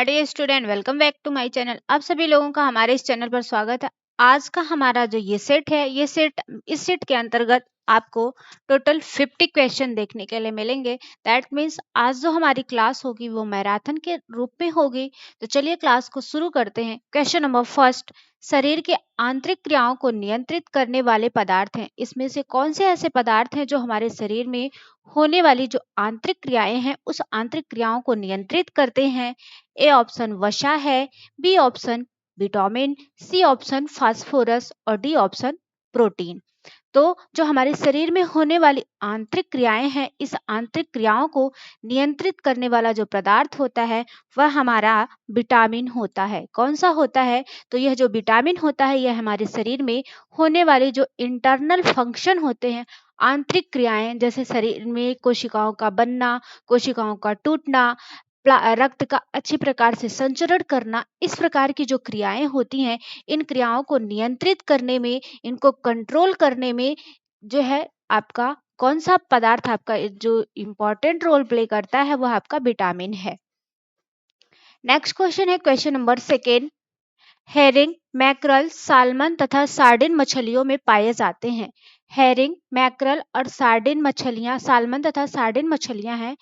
Hi dear student, welcome back to my channel. आप सभी लोगों का हमारे इस चैनल पर स्वागत है। आज का हमारा जो ये सेट है, इस सेट के अंतर्गत आपको टोटल 50 क्वेश्चन देखने के लिए मिलेंगे। दैट मीन्स आज जो हमारी क्लास होगी वो मैराथन के रूप में होगी। तो चलिए क्लास को शुरू करते हैं। क्वेश्चन नंबर फर्स्ट, शरीर के आंतरिक क्रियाओं को नियंत्रित करने वाले पदार्थ हैं। इसमें से कौन से ऐसे पदार्थ हैं जो हमारे शरीर में होने वाली जो आंतरिक क्रियाएं हैं उस आंतरिक क्रियाओं को नियंत्रित करते हैं? ए ऑप्शन वसा है, B option vitamin, C option phosphorus और डी ऑप्शन प्रोटीन। तो जो हमारे शरीर में होने वाली आंतरिक क्रियाएं हैं, इस आंतरिक क्रियाओं को नियंत्रित करने वाला जो पदार्थ होता है वह हमारा विटामिन होता है। कौन सा होता है? तो यह जो विटामिन होता है यह हमारे शरीर में होने वाले जो इंटरनल फंक्शन होते हैं, आंतरिक क्रियाएं, जैसे शरीर में कोशिकाओं का बनना, कोशिकाओं का टूटना, रक्त का अच्छी प्रकार से संचरण करना, इस प्रकार की जो क्रियाएं होती हैं, इन क्रियाओं को नियंत्रित करने में, इनको कंट्रोल करने में जो है आपका कौन सा पदार्थ आपका जो इम्पोर्टेंट रोल प्ले करता है वह आपका विटामिन है। नेक्स्ट क्वेश्चन है question number second. Herring, mackerel, salmon तथा सार्डिन मछलियों में पाए जाते हैं। हेरिंग, मैकरल और सार्डिन मछलियां, साल्मन तथा सार्डिन मछलियां हैं।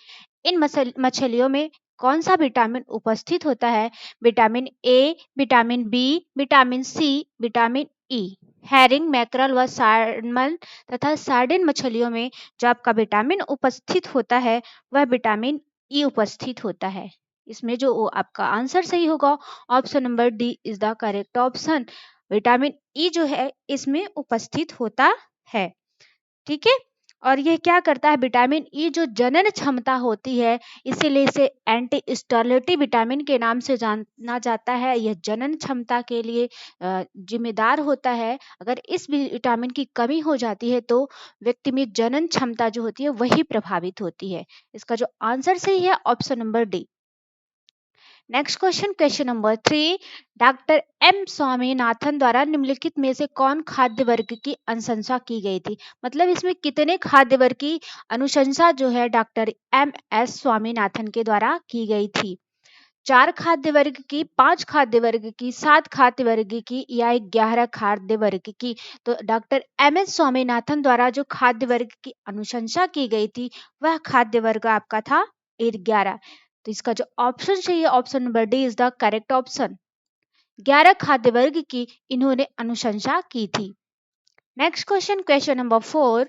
इन मछलियों में कौन सा विटामिन उपस्थित होता है? Vitamin A, vitamin B, vitamin C, vitamin E. Herring, mackerel व साल्मन तथा सार्डिन मछलियों में जो आपका विटामिन उपस्थित होता है वह विटामिन ई उपस्थित होता है। इसमें जो आपका आंसर सही होगा option number D is the correct option. Vitamin E जो है इसमें उपस्थित होता है। ठीक है। और यह क्या करता है? विटामिन ई जो जनन क्षमता होती है, इसीलिए इसे एंटी स्टेरिलिटी विटामिन के नाम से जाना जाता है। यह जनन क्षमता के लिए जिम्मेदार होता है। अगर इस विटामिन की कमी हो जाती है तो व्यक्ति में जनन क्षमता जो होती है वही प्रभावित होती है। इसका जो आंसर सही है option number D. Next question, question number 3। Doctor M Swaminathan द्वारा निम्नलिखित में से कौन खाद्य वर्ग की अनुशंसा की गई थी? मतलब इसमें कितने खाद्य वर्ग की अनुशंसा जो है डॉक्टर एम एस स्वामीनाथन के द्वारा की गई थी? 4 खाद्य वर्ग की, 5 खाद्य वर्ग की, 7 खाद्य वर्ग की या 11 खाद्य वर्ग की? तो डॉक्टर एम एस स्वामीनाथन द्वारा जो खाद्य वर्ग की अनुशंसा की गई थी वह खाद्य वर्ग आपका था 11। तो इसका जो ऑप्शन चाहिए option number D is the correct option. 11 खाद्य वर्ग की इन्होंने अनुशंसा की थी। Next question, question number 4।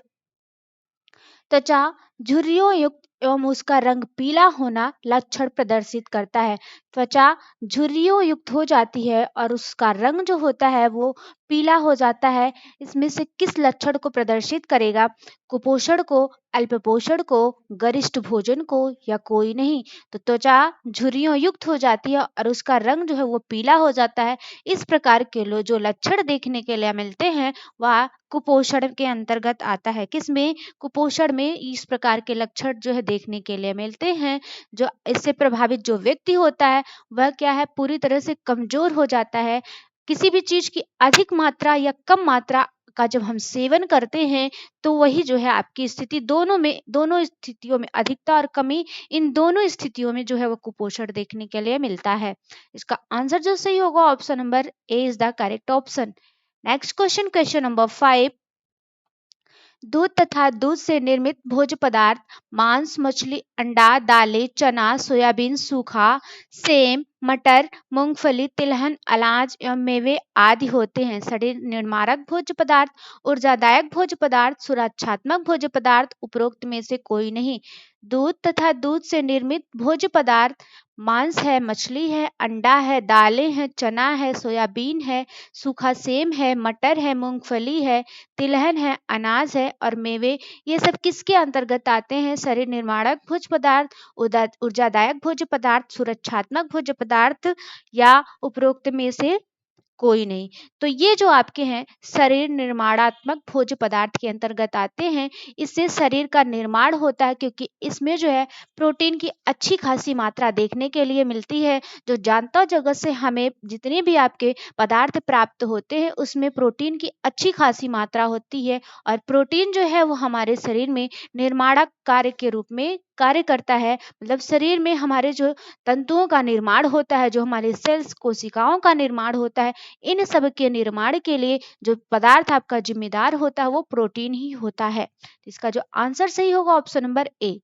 त्वचा झुर्रियों युक्त एवं उसका रंग पीला होना लक्षण प्रदर्शित करता है। त्वचा झुर्रियों युक्त हो जाती है और उसका रंग जो होता है वो पीला हो जाता है। इसमें से किस लक्षण को प्रदर्शित करेगा? कुपोषण को, अल्पपोषण को, गरिष्ठ भोजन को या कोई नहीं? तो त्वचा झुर्रियों युक्त हो जाती है और उसका रंग जो है वो पीला हो जाता है। इस प्रकार के जो लक्षण देखने के लिए मिलते हैं वह कुपोषण के अंतर्गत आता है। किसमें? कुपोषण में इस प्रकार के लक्षण जो है देखने के लिए मिलते हैं। जो इससे प्रभावित जो व्यक्ति होता है वह क्या है? पूरी तरह से कमजोर हो जाता है। किसी भी चीज की अधिक मात्रा या कम मात्रा का जब हम सेवन करते हैं तो वही जो है आपकी स्थिति दोनों स्थितियों में, अधिकता और कमी, इन दोनों स्थितियों में जो है वो कुपोषण देखने के लिए मिलता है। इसका आंसर जो सही होगा option number a is the correct option. Next question, question number 5। दूध तथा दूध से निर्मित भोज्य पदार्थ मांस, मछली, अंडा, दालें, चना, सोयाबीन, सूखा, सेम, मटर, मूंगफली, तिलहन, अनाज एवं मेवे आदि होते हैं। शरीर निर्माणक भोज्य पदार्थ, ऊर्जादायक भोज्य पदार्थ, सुरक्षात्मक भोज्य पदार्थ, उपरोक्त में से कोई नहीं। दूध तथा दूध से निर्मित भोज्य पदार्थ मांस है, मछली है, अंडा है, दालें हैं, चना है, सोयाबीन है, सूखा सेम है, मटर है, मूंगफली है, तिलहन है, अनाज है और मेवे। ये सब किसके अंतर्गत आते हैं? शरीर निर्माणक भोज्य पदार्थ, ऊर्जादायक भोज्य पदार्थ, सुरक्षात्मक भोज्य पदार्थ या उपरोक्त में से कोई नहीं। तो ये जो आपके हैं शरीर निर्माणात्मक भोज्य पदार्थ के अंतर्गत आते हैं। इससे शरीर का निर्माण होता है क्योंकि इसमें जो है प्रोटीन की अच्छी खासी मात्रा देखने के लिए मिलती है। जो जानता जगत से हमें जितने भी आपके पदार्थ प्राप्त होते हैं उसमें प्रोटीन की अच्छी खासी मात्रा होती है और प्रोटीन जो है वो हमारे शरीर में निर्माणक कार्य के रूप में कार्य करता है, मतलब शरीर में हमारे जो तंतुओं का निर्माण होता है, जो हमारे सेल्स कोशिकाओं का निर्माण होता है, इन सब के निर्माण के लिए जो पदार्थ आपका जिम्मेदार होता है वो प्रोटीन ही होता है। इसका जो आंसर सही होगा ऑप्शन नंबर ए।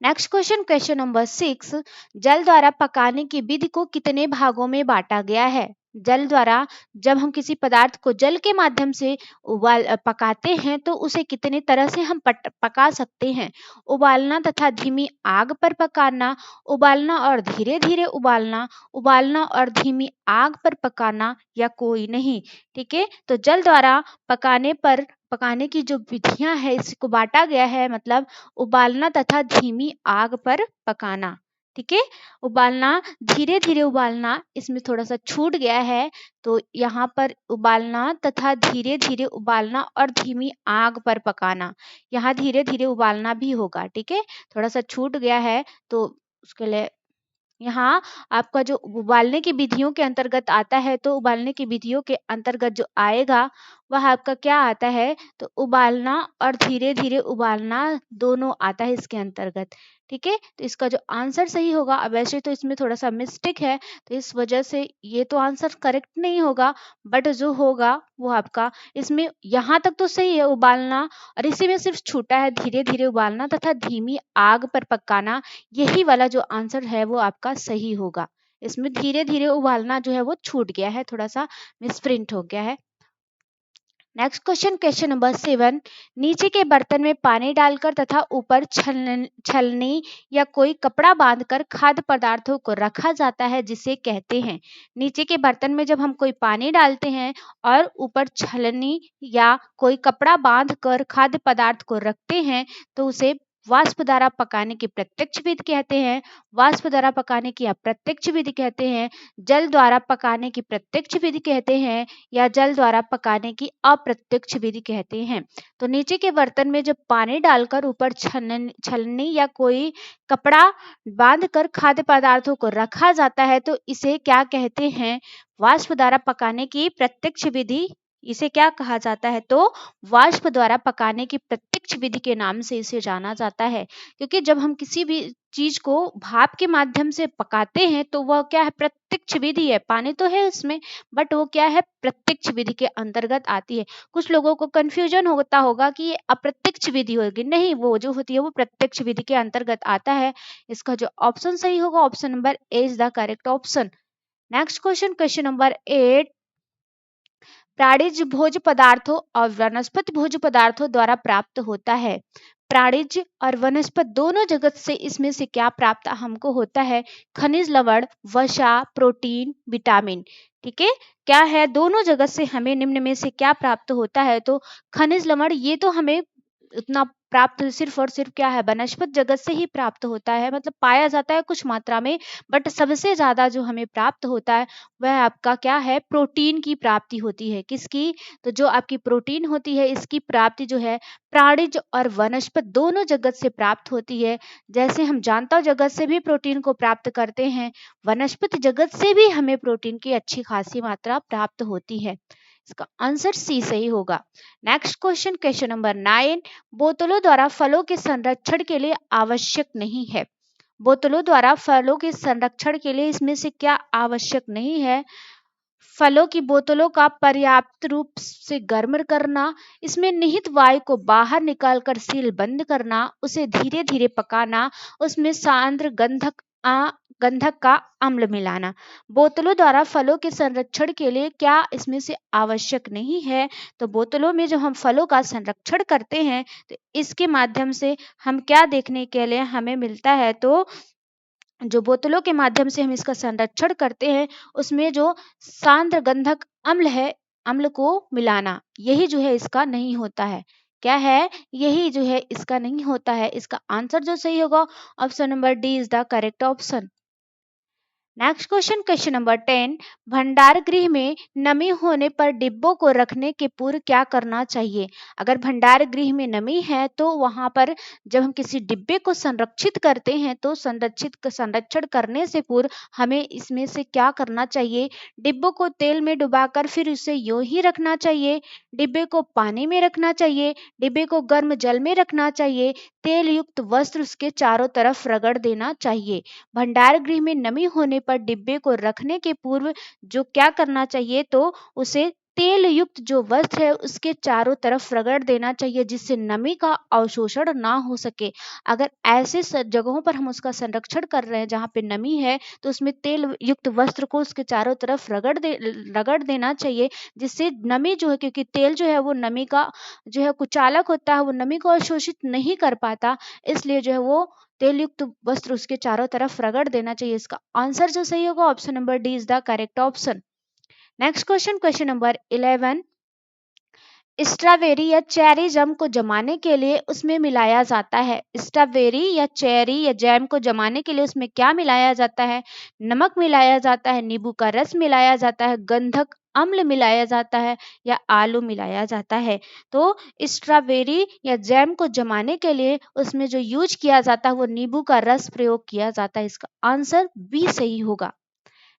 नेक्स्ट क्वेश्चन, क्वेश्चन नंबर 6, जल द्वारा पकाने की विधि को कितने भागों में बांटा गया है? जल द्वारा जब हम किसी पदार्थ को जल के माध्यम से पकाते हैं तो उसे कितने तरह से हम पका सकते हैं? उबालना तथा धीमी आग पर पकाना, उबालना और धीरे धीरे उबालना, उबालना और धीमी आग पर पकाना, या कोई नहीं। ठीक है, तो जल द्वारा पकाने की जो विधियां है इसको बांटा गया है, मतलब उबालना तथा धीमी आग पर पकाना। ठीक है, उबालना, धीरे धीरे उबालना, इसमें थोड़ा सा छूट गया है, तो यहाँ पर उबालना तथा धीरे धीरे उबालना और धीमी आग पर पकाना, यहाँ धीरे धीरे उबालना भी होगा। ठीक है, थोड़ा सा छूट गया है, तो उसके लिए यहाँ आपका जो उबालने की विधियों के अंतर्गत आता है, तो उबालने की विधियों के अंतर्गत जो आएगा वह आपका क्या आता है, तो उबालना और धीरे धीरे उबालना दोनों आता है इसके अंतर्गत। ठीक है, तो इसका जो आंसर सही होगा, अब वैसे तो इसमें थोड़ा सा मिस्टेक है, तो इस वजह से ये तो आंसर करेक्ट नहीं होगा, बट जो होगा वो आपका इसमें यहाँ तक तो सही है, उबालना, और इसी में सिर्फ छूटा है धीरे धीरे उबालना तथा धीमी आग पर पकाना, यही वाला जो आंसर है वो आपका सही होगा। इसमें धीरे धीरे उबालना जो है वो छूट गया है, थोड़ा सा मिसप्रिंट हो गया है। नेक्स्ट क्वेश्चन, क्वेश्चन नंबर 7, नीचे के बर्तन में पानी डालकर तथा ऊपर छलनी या कोई कपड़ा बांधकर खाद्य पदार्थों को रखा जाता है, जिसे कहते हैं। नीचे के बर्तन में जब हम कोई पानी डालते हैं और ऊपर छलनी या कोई कपड़ा बांधकर खाद्य पदार्थ को रखते हैं, तो उसे वाष्प द्वारा पकाने की प्रत्यक्ष विधि कहते हैं, वाष्प द्वारा पकाने की अप्रत्यक्ष विधि कहते हैं, जल द्वारा पकाने की प्रत्यक्ष विधि कहते हैं, या जल द्वारा पकाने की अप्रत्यक्ष विधि कहते हैं। तो नीचे के बर्तन में जब पानी डालकर ऊपर छलनी या कोई कपड़ा बांधकर खाद्य पदार्थों को रखा जाता है, तो इसे क्या कहते हैं? वाष्प द्वारा पकाने की प्रत्यक्ष विधि। इसे क्या कहा जाता है? तो वाष्प द्वारा पकाने की प्रत्यक्ष विधि के नाम से इसे जाना जाता है, क्योंकि जब हम किसी भी चीज को भाप के माध्यम से पकाते हैं तो वह क्या है? प्रत्यक्ष विधि है, पानी तो है उसमें, बट वो क्या है? प्रत्यक्ष विधि के अंतर्गत आती है। कुछ लोगों को कंफ्यूजन होता होगा कि ये अप्रत्यक्ष विधि होगी, नहीं, वो जो होती है वो प्रत्यक्ष विधि के अंतर्गत आता है। इसका जो ऑप्शन सही होगा, option number a is the correct option. Next question, question number 8, प्राणिज भोज्य पदार्थों और वनस्पति भोज्य पदार्थों द्वारा प्राप्त होता है। प्राणिज और वनस्पति दोनों जगत से इसमें से क्या प्राप्त हमको होता है? खनिज लवण, वसा, प्रोटीन, विटामिन। ठीक है, क्या है? दोनों जगत से हमें निम्न में से क्या प्राप्त होता है? तो खनिज लवण, ये तो हमें उतना प्राप्त सिर्फ और सिर्फ क्या है? वनस्पति जगत से ही प्राप्त होता है, मतलब पाया जाता है कुछ मात्रा में, बट सबसे ज्यादा जो हमें प्राप्त होता है वह आपका क्या है? प्रोटीन की प्राप्ति होती है। किसकी? तो जो आपकी प्रोटीन होती है इसकी प्राप्ति जो है प्राणिज और वनस्पति दोनों जगत से प्राप्त होती है। जैसे हम जानता जगत से भी प्रोटीन को प्राप्त करते हैं, वनस्पति जगत से भी हमें प्रोटीन की अच्छी खासी मात्रा प्राप्त होती है। इसका आंसर सी सही होगा। नेक्स्ट क्वेश्चन, क्वेश्चन नंबर 9, बोतलों द्वारा फलों के संरक्षण के लिए आवश्यक नहीं है। बोतलों द्वारा फलों के संरक्षण के लिए इसमें से क्या आवश्यक नहीं है? फलों की बोतलों का पर्याप्त रूप से गर्म करना, इसमें निहित वायु को बाहर निकालकर सील बंद करना, उसे धीरे धीरे पकाना, उसमें सांद्र गंधक का अम्ल मिलाना। बोतलों द्वारा फलों के संरक्षण के लिए क्या इसमें से आवश्यक नहीं है? तो बोतलों में जब हम फलों का संरक्षण करते हैं तो इसके माध्यम से हम क्या देखने के लिए हमें मिलता है? तो जो बोतलों के माध्यम से हम इसका संरक्षण करते हैं उसमें जो सांद्र गंधक अम्ल है, अम्ल को मिलाना, यही जो है इसका नहीं होता है। क्या है? यही जो है इसका नहीं होता है। इसका आंसर जो सही होगा, option number D is the correct option. Next question, question number 10, भंडार गृह में नमी होने पर डिब्बों को रखने के पूर्व क्या करना चाहिए? अगर भंडार गृह में नमी है तो वहां पर जब हम किसी डिब्बे को संरक्षित करते हैं तो संरक्षण करने से पूर्व हमें इसमें से क्या करना चाहिए? डिब्बों को तेल में डुबाकर फिर उसे यूं ही रखना चाहिए, डिब्बे को पानी में रखना चाहिए, डिब्बे को गर्म जल में रखना चाहिए, तेल युक्त वस्त्र उसके चारों तरफ रगड़ देना चाहिए। भंडार गृह में नमी होने पर डिब्बे को रखने के पूर्व जो क्या करना चाहिए, तो उसे तेल युक्त जो वस्त्र है उसके चारों तरफ रगड़ देना चाहिए जिससे नमी का अवशोषण ना हो सके। अगर ऐसे जगहों पर हम उसका संरक्षण कर रहे हैं जहाँ पे नमी है तो उसमें तेल युक्त वस्त्र को उसके चारों तरफ रगड़ देना चाहिए जिससे नमी जो है, क्योंकि तेल जो है वो नमी का जो है कुचालक होता है, वो नमी को अवशोषित नहीं कर पाता, इसलिए जो है वो तेल युक्त वस्त्र उसके चारों तरफ रगड़ देना चाहिए। इसका आंसर जो सही होगा option number D is the correct option. Next question, question number 11, strawberry या चेरी जैम को जमाने के लिए उसमें मिलाया जाता है। स्ट्रॉबेरी या चेरी या जैम को जमाने के लिए उसमें क्या मिलाया जाता है? नमक मिलाया जाता है, नींबू का रस मिलाया जाता है, गंधक अम्ल मिलाया जाता है या आलू मिलाया जाता है? तो स्ट्रॉबेरी या जैम को जमाने के लिए उसमें जो यूज किया जाता है वो नींबू का रस प्रयोग किया जाता है। इसका आंसर बी सही होगा।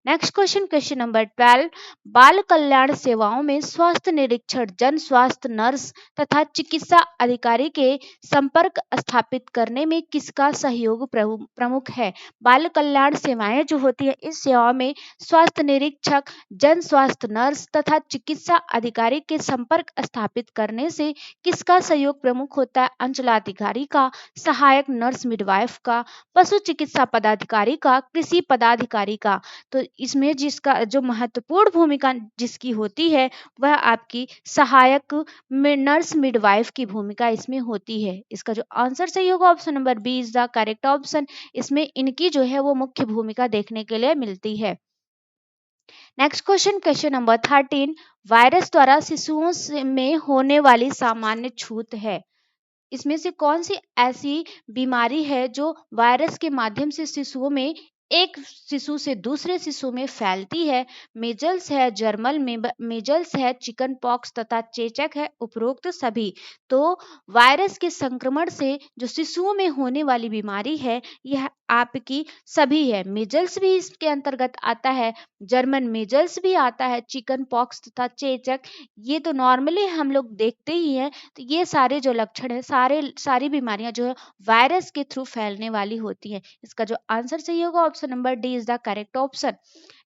नेक्स्ट क्वेश्चन, क्वेश्चन नंबर 12, बाल कल्याण सेवाओं में स्वास्थ्य निरीक्षण जन स्वास्थ्य नर्स तथा चिकित्सा अधिकारी के संपर्क स्थापित करने में किसका सहयोग प्रमुख है? बाल कल्याण सेवाएं जो होती है इस सेवाओं में स्वास्थ्य निरीक्षक, जन स्वास्थ्य नर्स तथा चिकित्सा अधिकारी के संपर्क स्थापित करने से किसका सहयोग प्रमुख होता है? अंचलाधिकारी का, सहायक नर्स मिडवाइफ का, पशु चिकित्सा पदाधिकारी का, कृषि पदाधिकारी का? तो इसमें जिसका जो महत्वपूर्ण भूमिका जिसकी होती है वह आपकी सहायक नर्स मिडवाइफ की भूमिका इसमें होती है। इसका जो आंसर सही होगा option number B is the correct option. इसमें इनकी जो है वो मुख्य भूमिका देखने के लिए मिलती है। Next question, question number 13, virus द्वारा शिशुओं में होने वाली सामान्य छूत है। इसमें से कौन सी ऐसी बीमारी है जो वायरस के माध्यम से शिशुओं में एक शिशु से दूसरे शिशु में फैलती है? मेजल्स है, जर्मल मेजल्स है, चिकन पॉक्स तथा चेचक है, उपरोक्त सभी। तो वायरस के संक्रमण से जो शिशुओं में होने वाली बीमारी है यह आपकी सभी है। मेजल्स भी इसके अंतर्गत आता है, जर्मन मेजल्स भी आता है, चिकन पॉक्स तथा चेचक, ये तो नॉर्मली हम लोग देखते ही हैं। तो ये सारे जो लक्षण है सारी बीमारियां जो है वायरस के थ्रू फैलने वाली होती हैं। इसका जो आंसर सही होगा option number D is the correct option.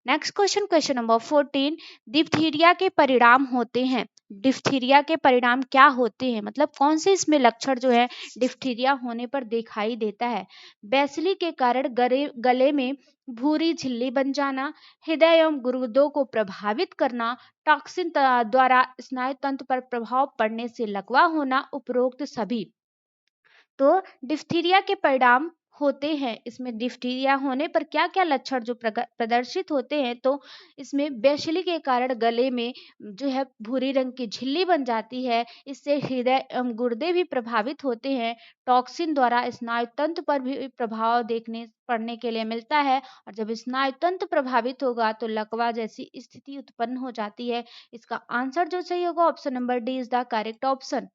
Next question, question number 14, diphtheria के परिणाम होते हैं। डिप्थीरिया के परिणाम क्या होते हैं, मतलब कौन से इसमें लक्षण जो है डिप्थीरिया होने पर दिखाई देता है? बैसिली के कारण गले में भूरी झिल्ली बन जाना, हृदय एवं गुर्दों को प्रभावित करना, टॉक्सिन द्वारा स्नायु तंत्र पर प्रभाव पड़ने से लकवा होना, उपरोक्त सभी। तो डिप्थीरिया के परिणाम होते हैं, इसमें डिप्थीरिया होने पर क्या क्या लक्षण जो प्रदर्शित होते हैं, तो इसमें बैशली के कारण गले में जो है भूरी रंग की झिल्ली बन जाती है, इससे हृदय एवं गुर्दे भी प्रभावित होते हैं, टॉक्सिन द्वारा स्नायु तंत्र पर भी प्रभाव देखने पड़ने के लिए मिलता है, और जब स्नायु तंत्र प्रभावित होगा तो लकवा जैसी स्थिति उत्पन्न हो जाती है। इसका आंसर जो सही होगा option number D is the correct option.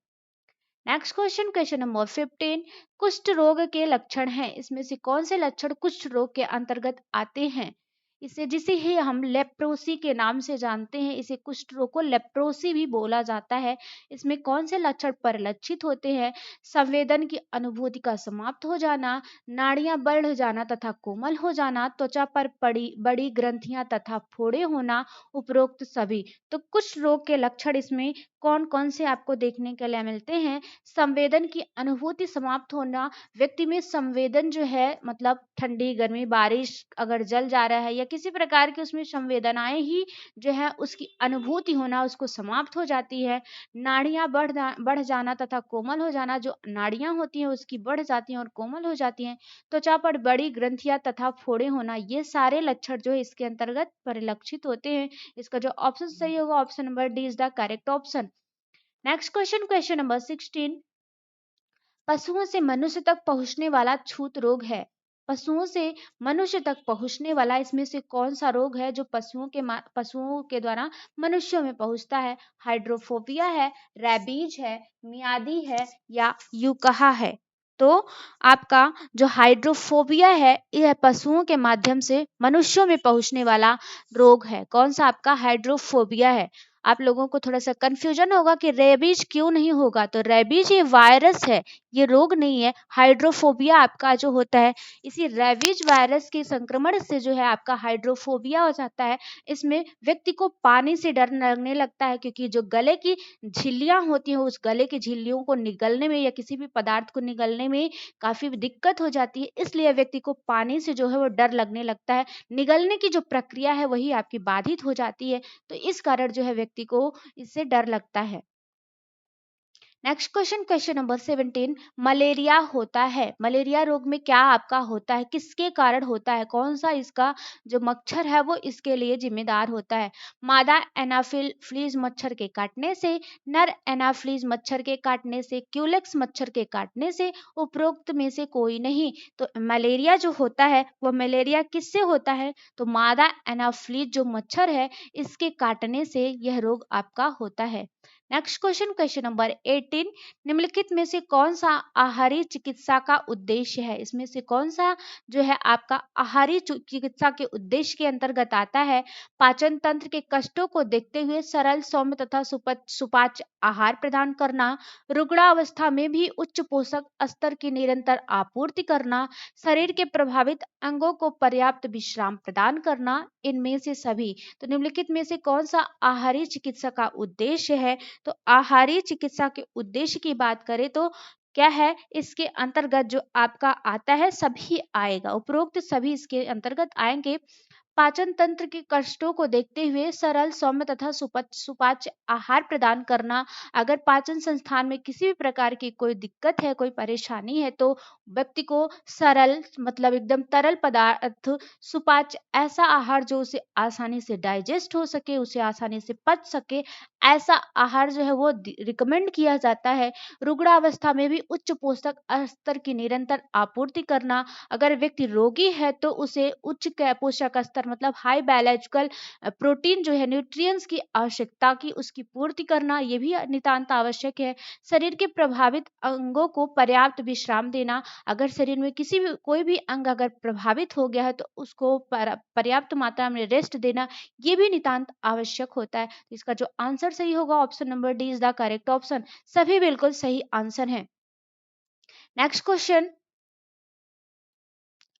Next question, question number 15, कुष्ठ रोग के लक्षण हैं। इसमें से कौन से लक्षण कुष्ठ रोग के अंतर्गत आते हैं? इसे जिसे ही हम लेप्रोसी के नाम से जानते हैं, इसे कुष्ठ रोग को लेप्रोसी भी बोला जाता है। इसमें कौन से लक्षण परिलक्षित होते हैं? संवेदन की अनुभूति का समाप्त हो जाना, नाड़ियां बढ़ जाना तथा कोमल हो जाना, त्वचा पर पड़ी बड़ी ग्रंथियां तथा फोड़े होना, उपरोक्त सभी। तो कुष्ठ रोग के लक्षण इसमें कौन कौन से आपको देखने के लिए मिलते हैं? संवेदन की अनुभूति समाप्त होना, व्यक्ति में संवेदन जो है मतलब ठंडी गर्मी बारिश अगर जल जा रहा है या किसी प्रकार की उसमें संवेदनाएं ही जो है उसकी अनुभूति होना उसको समाप्त हो जाती है। नाड़ियां बढ़ जाना तथा कोमल हो जाना, जो नाड़ियां होती हैं उसकी बढ़ जाती हैं और कोमल हो जाती हैं। त्वचा पर बड़ी ग्रंथियां तथा फोड़े होना, ये सारे लक्षण जो है इसके अंतर्गत परिलक्षित होते हैं। इसका जो ऑप्शन सही होगा option number D is the correct option. Next question, question number 16, पशुओं से मनुष्य तक पहुंचने वाला छूत रोग है। पशुओं से मनुष्य तक पहुंचने वाला इसमें से कौन सा रोग है जो पशुओं के द्वारा मनुष्यों में पहुंचता है? हाइड्रोफोबिया है, रेबीज है, मियादी है या यूकहा है? तो आपका जो हाइड्रोफोबिया है यह पशुओं के माध्यम से मनुष्यों में पहुंचने वाला रोग है। कौन सा आपका हाइड्रोफोबिया है? आप लोगों को थोड़ा सा कंफ्यूजन होगा कि रेबीज क्यों नहीं होगा, तो रेबीज ये वायरस है, ये रोग नहीं है। हाइड्रोफोबिया आपका जो होता है इसी रेबीज वायरस के संक्रमण से जो है आपका हाइड्रोफोबिया हो जाता है। इसमें व्यक्ति को पानी से डर लगने लगता है, क्योंकि जो गले की झिल्लियां होती हैं उस गले की झिल्लियों को निगलने में या किसी भी पदार्थ को निगलने में काफी दिक्कत हो जाती है, इसलिए व्यक्ति को पानी से जो है वो डर लगने लगता है। निगलने की जो प्रक्रिया है वही आपकी बाधित हो जाती है, तो इस कारण जो है व्यक्ति को इससे डर लगता है। Next question, question number 17, malaria होता है, मलेरिया रोग में क्या आपका होता है, किसके कारण होता है, कौन सा इसका जो मच्छर है वो इसके लिए जिम्मेदार होता है? मादा एनाफिलीज मच्छर के काटने से, नर एनाफिलीज मच्छर के काटने से, क्यूलेक्स मच्छर के काटने से, उपरोक्त में से कोई नहीं। तो मलेरिया जो होता है वो मलेरिया किससे होता है? तो मादा एनाफिलीज जो मच्छर है इसके काटने से यह रोग आपका होता है। नेक्स्ट क्वेश्चन, क्वेश्चन नंबर 18, निम्नलिखित में से कौन सा आहारी चिकित्सा का उद्देश्य है? इसमें से कौन सा जो है आपका आहारी चिकित्सा के उद्देश्य के अंतर्गत आता है? पाचन तंत्र के कष्टों को देखते हुए सरल, सौम्य तथा सुपाच्य आहार प्रदान करना, रुग्णावस्था में भी उच्च पोषक स्तर की निरंतर आपूर्ति करना, शरीर के प्रभावित अंगों को पर्याप्त विश्राम प्रदान करना, इनमें से सभी। तो निम्नलिखित में से कौन सा आहारी चिकित्सा का उद्देश्य है? तो आहारी चिकित्सा के उद्देश्य की बात करें तो क्या है, इसके अंतर्गत जो आपका आता है सभी आएगा, उपरोक्त सभी इसके अंतर्गत आएंगे। पाचन तंत्र के कष्टों को देखते हुए सरल, सौम्य तथा सुपाच्य आहार प्रदान करना। अगर पाचन संस्थान में किसी भी प्रकार की कोई दिक्कत है, कोई परेशानी है, तो व्यक्ति को सरल मतलब एकदम तरल पदार्थ, सुपाच्य ऐसा आहार जो उसे आसानी से डाइजेस्ट हो सके, उसे आसानी से पच सके, ऐसा आहार जो है वो रिकमेंड किया जाता है। रुग्णावस्था में भी उच्च पोषक स्तर की निरंतर आपूर्ति करना। अगर व्यक्ति रोगी है तो उसे उच्च पोषक स्तर मतलब हाई बायोलॉजिकल प्रोटीन जो है न्यूट्रिएंट्स की आवश्यकता की उसकी पूर्ति करना, ये भी नितांत आवश्यक है। शरीर के प्रभावित अंगों को पर्याप्त विश्राम देना। अगर शरीर में किसी भी कोई भी अंग अगर प्रभावित हो गया है तो उसको पर्याप्त मात्रा में रेस्ट देना, ये भी नितांत आवश्यक होता है। तो इसका जो आंसर सही होगा option number D is the correct option. सभी बिल्कुल सही आंसर हैं। नेक्स्ट क्वेश्चन,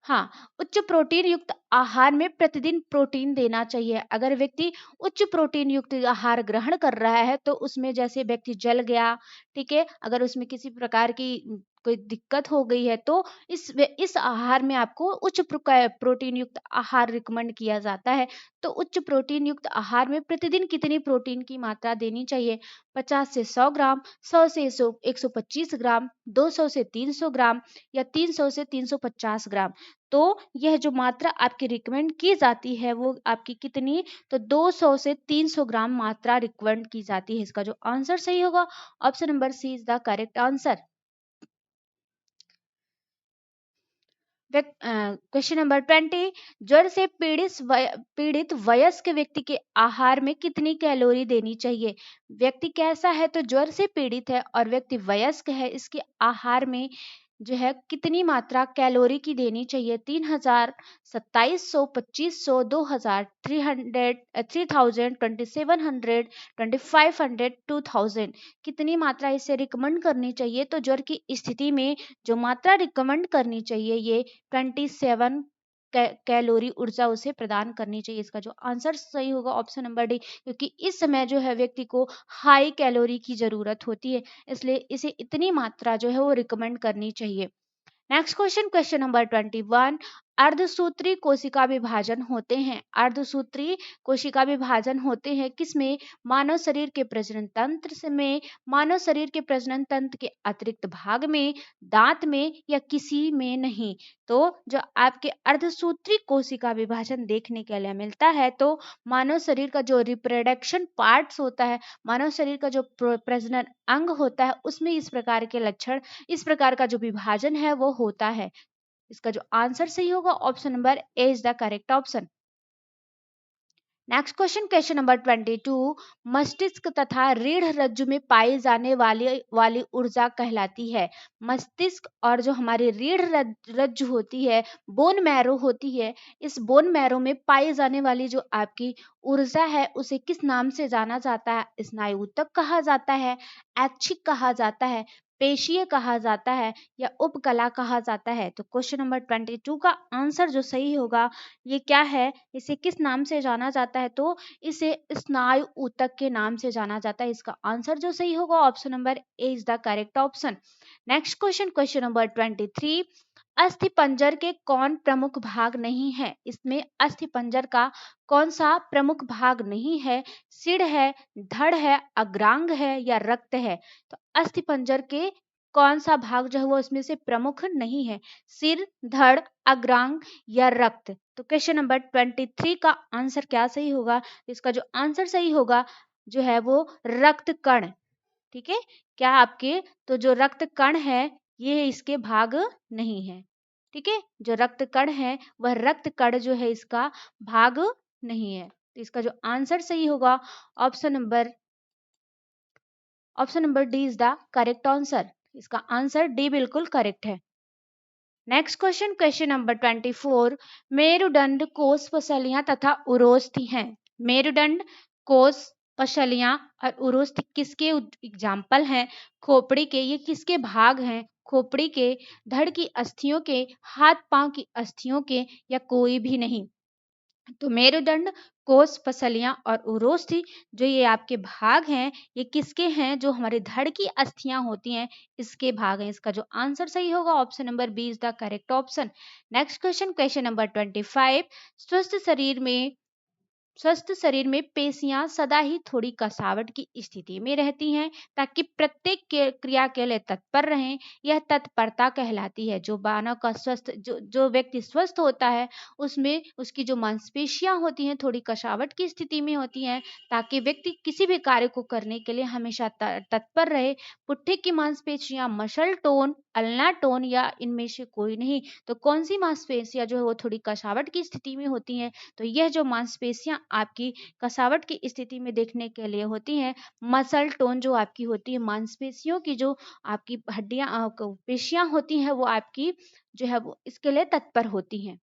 हाँ, उच्च प्रोटीन युक्त आहार में प्रतिदिन प्रोटीन देना चाहिए। अगर व्यक्ति उच्च प्रोटीन युक्त आहार ग्रहण कर रहा है तो उसमें जैसे व्यक्ति जल गया, ठीक है, अगर उसमें किसी प्रकार की कोई दिक्कत हो गई है तो इस आहार में आपको उच्च प्रोटीन युक्त आहार रिकमेंड किया जाता है। तो उच्च प्रोटीन युक्त आहार में प्रतिदिन कितनी प्रोटीन की मात्रा देनी चाहिए? 50 से 100 ग्राम, 100 से 125 ग्राम, 200 से 300 ग्राम या 300 से 350 ग्राम। तो यह जो मात्रा आपकी रिकमेंड की जाती है वो आपकी कितनी? तो 200 से 300 ग्राम मात्रा रिकमेंड की जाती है। इसका जो आंसर सही होगा option number C is the correct answer. Question number 20, ज्वर से पीड़ित वयस्क व्यक्ति के आहार में कितनी कैलोरी देनी चाहिए? व्यक्ति कैसा है तो ज्वर से पीड़ित है और व्यक्ति वयस्क है, इसके आहार में जो है कितनी मात्रा कैलोरी की देनी चाहिए? 3000, 2700, 2500, 2000, 300, 3000, 2700, 2500, 2000, कितनी मात्रा इसे रिकमेंड करनी चाहिए? तो ज्वर की स्थिति में जो मात्रा रिकमेंड करनी चाहिए ये 27 कैलोरी ऊर्जा उसे प्रदान करनी चाहिए। इसका जो आंसर सही होगा ऑप्शन नंबर डी, क्योंकि इस समय जो है व्यक्ति को हाई कैलोरी की जरूरत होती है, इसलिए इसे इतनी मात्रा जो है वो रिकमेंड करनी चाहिए। नेक्स्ट क्वेश्चन, क्वेश्चन नंबर 21, अर्धसूत्री कोशिका विभाजन होते हैं। अर्धसूत्री कोशिका विभाजन होते हैं किसमें? मानव शरीर के प्रजनन तंत्र से में, मानव शरीर के प्रजनन तंत्र के अतिरिक्त भाग में, दांत में या किसी में नहीं। तो जो आपके अर्धसूत्री कोशिका विभाजन देखने के लिए मिलता है तो मानव शरीर का जो रिप्रोडक्शन पार्ट्स होता है, मानव शरीर का जो प्रजनन अंग होता है उसमें इस प्रकार के लक्षण, इस प्रकार का जो विभाजन है वो होता है। इसका जो आंसर सही होगा option number a is the correct option. Next question number 22, मस्तिष्क तथा रीढ़ रज्जु में पाई जाने वाली ऊर्जा कहलाती है। मस्तिष्क और जो हमारी रीढ़ रज्जु होती है, बोन मैरो होती है, इस बोन मैरो में पाई जाने वाली जो आपकी ऊर्जा है उसे किस नाम से जाना जाता है? स्नायु ऊतक कहा जाता है, ऐच्छिक कहा जाता है, पेशीय कहा जाता है या उपकला कहा जाता है? तो क्वेश्चन नंबर 22 का आंसर जो सही होगा ये क्या है, इसे किस नाम से जाना जाता है? तो इसे स्नायु ऊतक के नाम से जाना जाता है। इसका आंसर जो सही होगा option number a is the correct option. Next question number 23, अस्थि पंजर के कौन प्रमुख भाग नहीं है? इसमें अस्थि पंजर का कौन सा प्रमुख भाग नहीं है? सिर है, धड़ है, अग्रांग है या रक्त है? तो अस्थि पंजर के कौन सा भाग जो है वो इसमें से प्रमुख नहीं है? सिर, धड़, अग्रांग या रक्त? तो क्वेश्चन नंबर 23 का आंसर क्या सही होगा? इसका जो आंसर सही होगा जो है वो रक्त कण। ठीक है, क्या आपके तो जो रक्त कण है ये इसके भाग नहीं है। ठीक है, जो रक्त कण है वह रक्त कण जो है इसका भाग नहीं है। तो इसका जो आंसर सही होगा option number D is the correct answer. इसका आंसर डी बिल्कुल करेक्ट है। नेक्स्ट क्वेश्चन नंबर 24, मेरुदंड कोष पसलियां तथा उरोस्थि हैं। मेरुदंड कोष पसलियां और उरोस्थि किसके एग्जाम्पल हैं? खोपड़ी के, ये किसके भाग हैं? खोपड़ी के, धड़ की अस्थियों के, हाथ पांव की अस्थियों के या कोई भी नहीं? तो मेरुदंड, कोष पसलियां और उरोस्थि जो ये आपके भाग हैं ये किसके हैं? जो हमारे धड़ की अस्थियां होती हैं इसके भाग हैं। इसका जो आंसर सही होगा option number B is the correct option. Next question number 25, स्वस्थ शरीर में स्वस्थ शरीर में पेशियां सदा ही थोड़ी कसावट की स्थिति में रहती हैं ताकि प्रत्येक क्रिया के लिए तत्पर रहें। यह तत्परता कहलाती है। जो मानव का स्वस्थ जो व्यक्ति स्वस्थ होता है उसमें उसकी जो मांसपेशियां होती हैं थोड़ी कसावट की स्थिति में होती हैं ताकि व्यक्ति किसी भी कार्य को करने के लिए हमेशा तत्पर रहे। पुट्ठे की मांसपेशियां मसल टोन, अल्ना टोन या इनमें से कोई नहीं? तो कौन सी मांसपेशियां जो है वो थोड़ी कसावट की स्थिति में होती हैं? तो यह जो मांसपेशियां आपकी कसावट की स्थिति में देखने के लिए होती हैं, मसल टोन जो आपकी होती है, मांसपेशियों की जो आपकी हड्डियां पेशियां होती हैं वो आपकी जो है वो इसके लिए तत्पर होती हैं।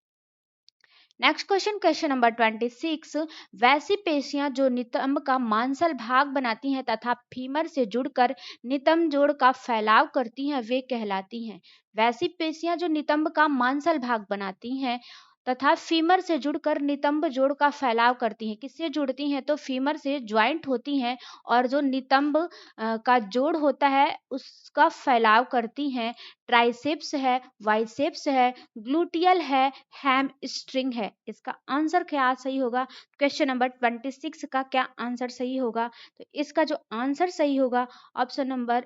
नेक्स्ट क्वेश्चन नंबर 26, वैसी पेशियां जो नितंब का मांसल भाग बनाती हैं तथा फीमर से जुड़कर नितंब जोड़ का फैलाव करती हैं वे कहलाती हैं। वैसी पेशियां जो नितंब का मांसल भाग बनाती हैं तथा फीमर से जुड़कर नितंब जोड़ का फैलाव करती हैं। किससे जुड़ती हैं? तो फीमर से ज्वाइंट होती हैं और जो नितंब का जोड़ होता है उसका फैलाव करती हैं। ट्राइसेप्स है, बाइसेप्स है, ग्लूटियल है, हैम स्ट्रिंग है। इसका आंसर क्या सही होगा? क्वेश्चन नंबर 26 का क्या आंसर सही होगा? तो इसका जो आंसर सही होगा ऑप्शन नंबर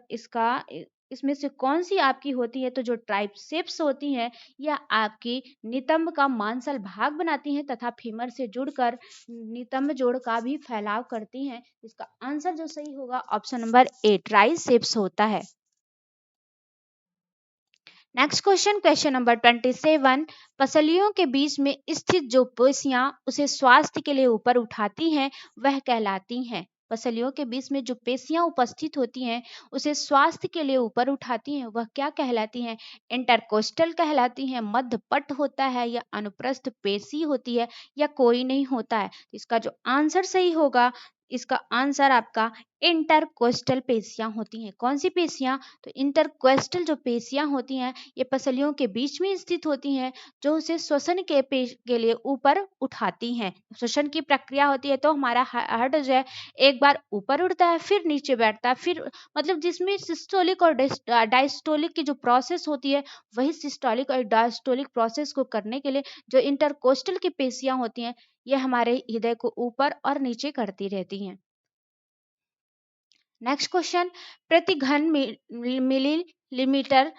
इसमें से कौन सी आपकी होती है? तो जो ट्राइसेप्स होती हैं यह आपकी नितंब का मांसल भाग बनाती हैं तथा फीमर से जुड़कर नितंब जोड़ का भी फैलाव करती हैं। इसका आंसर जो सही होगा ऑप्शन नंबर ए ट्राइसेप्स होता है। नेक्स्ट क्वेश्चन नंबर 27, पसलियों के बीच में स्थित जो पेशियां उसे स्वास्थ्य के लिए ऊपर उठाती हैं वह कहलाती हैं। पसलियों के बीच में जो पेशियां उपस्थित होती हैं उसे स्वास्थ्य के लिए ऊपर उठाती हैं वह क्या कहलाती हैं? इंटरकोस्टल कहलाती हैं, मध्यपट होता है या अनुप्रस्थ पेशी होती है या कोई नहीं होता है? इसका जो आंसर सही होगा इसका आंसर आपका इंटरकोस्टल पेशियां होती हैं। कौन सी पेशियां? तो इंटरकोस्टल जो पेशियां होती हैं ये पसलियों के बीच में स्थित होती हैं जो उसे श्वसन के लिए ऊपर उठाती हैं। श्वसन की प्रक्रिया होती है तो हमारा हार्ट जो है एक बार ऊपर उठता है फिर नीचे बैठता है, फिर मतलब जिसमें सिस्टोलिक और डायस्टोलिक की जो प्रोसेस होती है वही सिस्टोलिक और डायस्टोलिक प्रोसेस को करने के लिए जो इंटरकोस्टल की पेशियां होती हैं ये हमारे हृदय को ऊपर और नीचे करती रहती हैं। नेक्स्ट क्वेश्चन, प्रति घन मिलीलीटर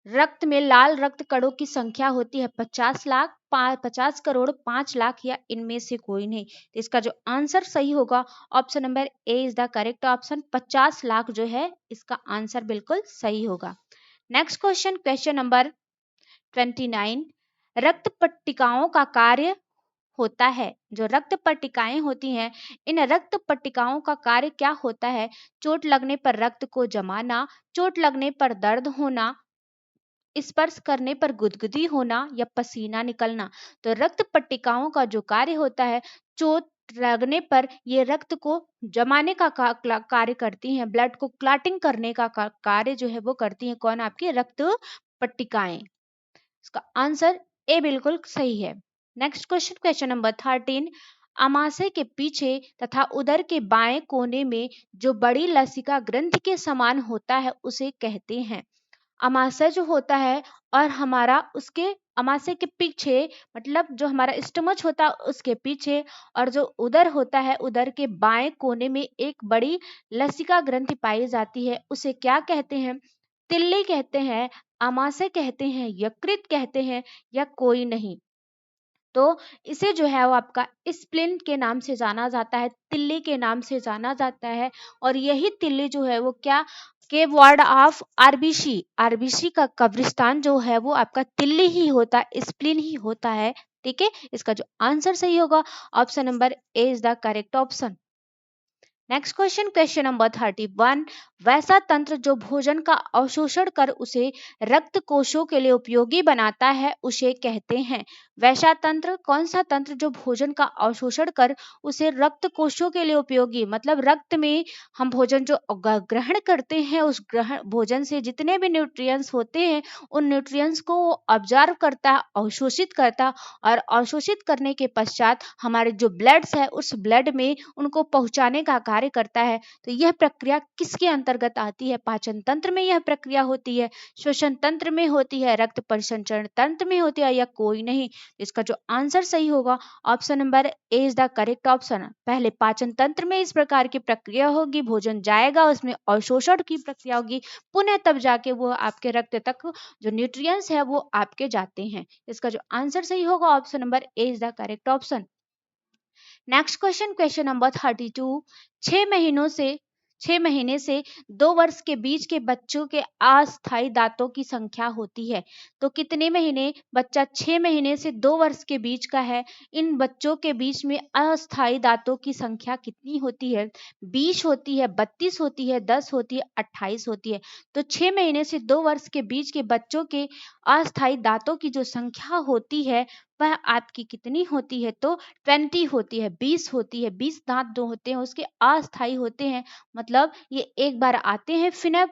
रक्त में लाल रक्त कणों की संख्या होती है 50 लाख, 50 करोड़, 5 लाख या इनमें से कोई नहीं? तो इसका जो आंसर सही होगा option number a is the correct option. 50 lakh जो है इसका आंसर बिल्कुल सही होगा। नेक्स्ट क्वेश्चन नंबर 29, रक्त पट्टिकाओं का कार्य होता है। जो रक्त पट्टिकाएं होती हैं, इन रक्त पट्टिकाओं का कार्य क्या होता है? चोट लगने पर रक्त को जमाना, चोट लगने पर दर्द होना, स्पर्श करने पर गुदगुदी होना या पसीना निकलना। तो रक्त पट्टिकाओं का जो कार्य होता है, चोट लगने पर ये रक्त को जमाने का कार्य करती हैं, ब्लड को क्लॉटिंग करने का कार्य जो है वो करती हैं। कौन? आपकी रक्त पट्टिकाएं। इसका आंसर ए बिल्कुल सही है। नेक्स्ट क्वेश्चन, क्वेश्चन नंबर 13, अमाशय के पीछे तथा उदर के बाएं कोने में जो बड़ी लसिका ग्रंथि के समान होता है उसे कहते हैं। अमाशय जो होता है और हमारा उसके अमाशय के पीछे, मतलब जो हमारा स्टमच होता है उसके पीछे, और जो उदर होता है उदर के बाएं कोने में एक बड़ी लसिका ग्रंथि पाई जाती है, उसे क्या कहते हैं? तिल्ली कहते हैं, अमाशय कहते हैं, यकृत कहते हैं, या कोई नहीं। तो इसे जो है वो आपका स्प्लिन के नाम से जाना जाता है, तिल्ली के नाम से जाना जाता है। और यही तिल्ली जो है वो क्या, के वार्ड ऑफ आरबीसी, आरबीसी का कब्रिस्तान जो है वो आपका तिल्ली ही होता है, स्प्लिन ही होता है। ठीक है, इसका जो आंसर सही होगा, option number a is the correct option. Next question, question number 31, वैसा तंत्र जो भोजन का अवशोषण कर उसे रक्त कोशों के लिए उपयोगी बनाता है उसे कहते हैं। वैसा तंत्र कौन सा तंत्र जो भोजन का अवशोषण कर उसे रक्त कोशों के लिए उपयोगी, मतलब रक्त में हम भोजन जो ग्रहण करते हैं, उस ग्रहण भोजन से जितने भी न्यूट्रिएंट्स होते हैं उन न्यूट्रिएंट्स को ऑब्जर्व करता है, अवशोषित करता है, और अवशोषित करने के पश्चात हमारे जो ब्लड्स है उस ब्लड में उनको पहुंचाने का कार्य करता है। तो यह प्रक्रिया किसके अंतर्गत आती है? पाचन तंत्र में यह प्रक्रिया होती है, श्वसन तंत्र में होती है, रक्त परिसंचरण तंत्र में होती है, या कोई नहीं। इसका जो आंसर सही होगा, option number a is the correct option. पहले पाचन तंत्र में इस प्रकार की प्रक्रिया होगी, भोजन जाएगा, उसमें अवशोषण की प्रक्रिया होगी, पुनः तब जाके वो आपके रक्त तक जो न्यूट्रिएंट्स है वो आपके जाते हैं। इसका जो आंसर सही होगा, option number a is the correct option. Next question, question number 32, 6 महीने से 2 वर्ष के बीच के बच्चों के अस्थायी दांतों की संख्या होती है। तो कितने महीने बच्चा 6 महीने से 2 वर्ष के बीच का है, इन बच्चों के बीच में अस्थायी दांतों की संख्या कितनी होती है? 20 होती है, 32 होती है, 10 होती है, 28 होती है। तो 6 महीने से 2 वर्ष के बीच के बच्चों के अस्थायी दांतों की जो संख्या होती है वह आपकी कितनी होती है? तो 20 होती है, 20 होती है। 20 दांत जो होते हैं उसके अस्थायी होते हैं, मतलब ये एक बार आते हैं फिर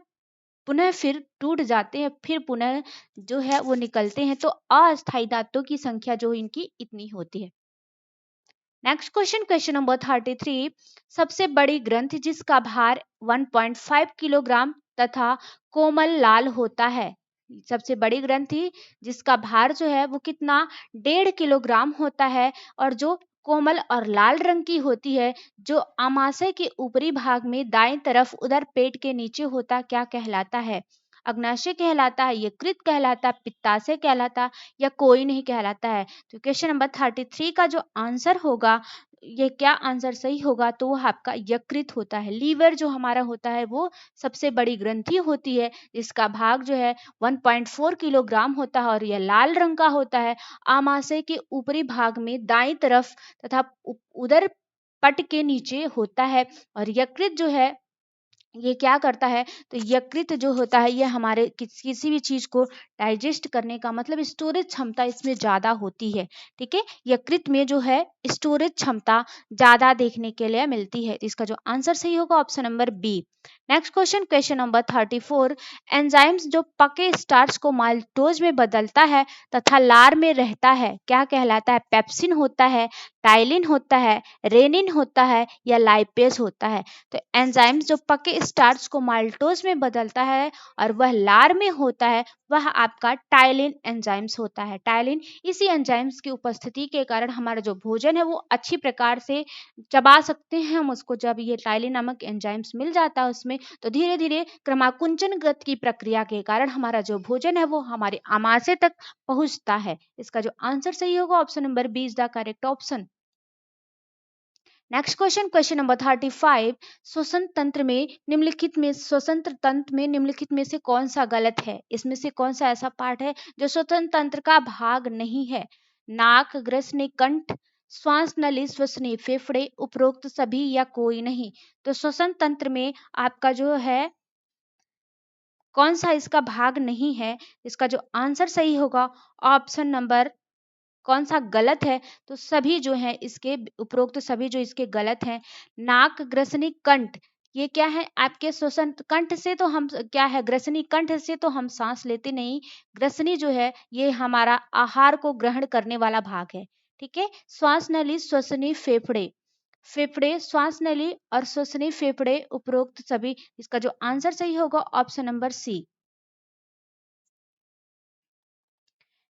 पुनः फिर टूट जाते हैं, फिर पुनः जो है वो निकलते हैं। तो अस्थायी दांतों की संख्या जो इनकी इतनी होती है। नेक्स्ट क्वेश्चन, क्वेश्चन नंबर 33, सबसे बड़ी ग्रंथि जिसका भार 1.5 किलोग्राम तथा कोमल लाल होता है। सबसे बड़ी ग्रंथि जिसका भार जो है वो कितना, 1.5 किलोग्राम होता है, और जो कोमल और लाल रंग की होती है, जो अमाशय के ऊपरी भाग में दाएं तरफ उधर पेट के नीचे होता, क्या कहलाता है? अग्नाशय कहलाता है, यकृत कहलाता है, पित्ताशय कहलाता है, या कोई नहीं कहलाता है। तो क्वेश्चन नंबर 33 का जो आंसर होगा, ये क्या आंसर सही होगा, तो वो आपका यकृत होता है। लीवर जो हमारा होता है वो सबसे बड़ी ग्रंथि होती है, इसका भाग जो है 1.4 किलोग्राम होता है, और यह लाल रंग का होता है। आमाशय के ऊपरी भाग में दाईं तरफ तथा उदर पट के नीचे होता है। और यकृत जो है ये क्या करता है, तो यकृत जो होता है ये हमारे किसी भी चीज को डाइजेस्ट करने का, मतलब स्टोरेज क्षमता इसमें ज्यादा होती है। ठीक है, यकृत में जो है स्टोरेज क्षमता ज्यादा देखने के लिए मिलती है। इसका जो आंसर सही होगा, option number B. Next question, question number 34, enzymes जो पके स्टार्च को माल्टोज में बदलता है तथा लार में रहता है, क्या कहलाता है? पेप्सिन होता है, टाइलिन होता है, रेनिन होता है, या लाइपेज होता है। तो एंजाइम्स जो पके स्टार्च को माल्टोज में बदलता है और वह लार में होता है, वह आपका टाइलिन एंजाइम्स होता है। टाइलिन, इसी एंजाइम्स की उपस्थिति के कारण हमारा जो भोजन है वो अच्छी प्रकार से चबा सकते हैं हम उसको। जब ये टाइलिन नामक एंजाइम्स मिल जाता है उसमें, तो धीरे धीरे क्रमाकुंचनगत की प्रक्रिया के कारण हमारा जो भोजन है वो हमारे आमाशय तक पहुंचता है। इसका जो आंसर सही होगा, option number B is the correct option. Next question, question number 35, श्वसन तंत्र में निम्नलिखित में से कौन सा गलत है? इसमें से कौन सा ऐसा पार्ट है जो श्वसन तंत्र का भाग नहीं है? नाक, ग्रसनी कंठ, श्वास नली, श्वसनीय फेफड़े, उपरोक्त सभी या कोई नहीं? तो श्वसन तंत्र में आपका जो है कौन सा इसका भाग नहीं है? इसका जो आंसर सही होगा ऑप्शन नंबर कौन सा गलत है? तो सभी जो है इसके उपरोक्त सभी जो इसके गलत हैं। नाक, ग्रसनी, कंठ, ये क्या है आपके श्वसन कंठ से तो हम क्या है ग्रसनी कंठ से तो हम सांस लेते नहीं। ग्रसनी जो है ये हमारा आहार को ग्रहण करने वाला भाग है। ठीक है, श्वास नली, श्वसनीय फेफड़े, फेफड़े, श्वास नली और श्वसनीय फेफड़े उपरोक्त सभी, इसका जो आंसर सही होगा option number C.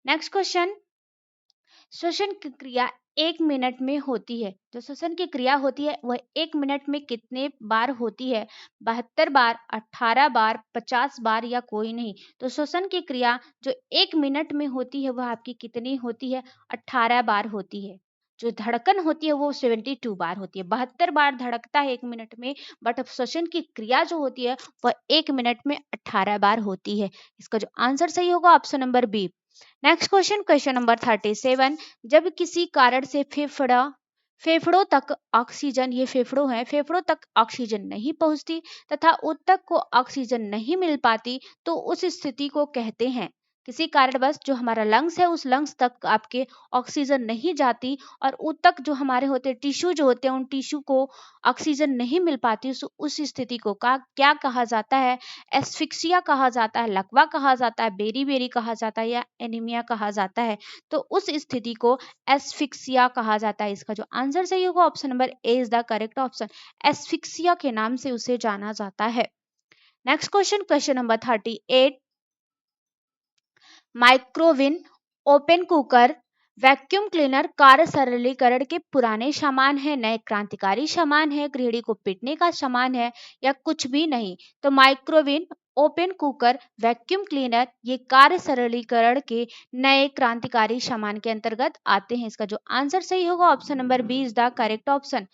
Next question, श्वसन की क्रिया 1 मिनट में होती है। जो श्वसन की क्रिया होती है वह 1 मिनट में कितने बार होती है? 72 बार, 18 बार, 50 बार या कोई नहीं? तो श्वसन की क्रिया जो 1 मिनट में होती है वह आपकी कितनी होती है? 18 बार होती है। जो धड़कन होती है वो 72 बार होती है। 72 बार धड़कता है 1 मिनट में, बट श्वसन की क्रिया जो होती है वह 1 मिनट में 18 बार होती है। इसका जो आंसर सही होगा option number B. Next question, question number 37, जब किसी कारण से फेफड़ों तक ऑक्सीजन, ये फेफड़ों है, फेफड़ों तक ऑक्सीजन नहीं पहुंचती तथा ऊतक को ऑक्सीजन नहीं मिल पाती तो उस स्थिति को कहते हैं। किसी कारणवश जो हमारा लंग्स है उस लंग्स तक आपके ऑक्सीजन नहीं जाती और ऊतक जो हमारे होते हैं टिश्यू जो होते हैं उन टिश्यू को ऑक्सीजन नहीं मिल पाती, उस स्थिति को क्या कहा जाता है? एस्फिक्सिया कहा जाता है, लकवा कहा जाता है, बेरी कहा जाता है या एनीमिया कहा जाता है। तो उस स्थिति को एस्फिक्सिया कहा जाता है। इसका जो आंसर सही होगा option number a is the correct option. Asphyxia के नाम से उसे जाना जाता है। Next question, question number 38, microwave, open cooker, vacuum cleaner कार्य सरलीकरण के पुराने सामान है, नए क्रांतिकारी सामान है, गृहिणी को पीटने का सामान है या कुछ भी नहीं? तो microwave, open cooker, vacuum cleaner ये कार्य सरलीकरण के नए क्रांतिकारी सामान के अंतर्गत आते हैं। इसका जो आंसर सही होगा option number B is the correct option.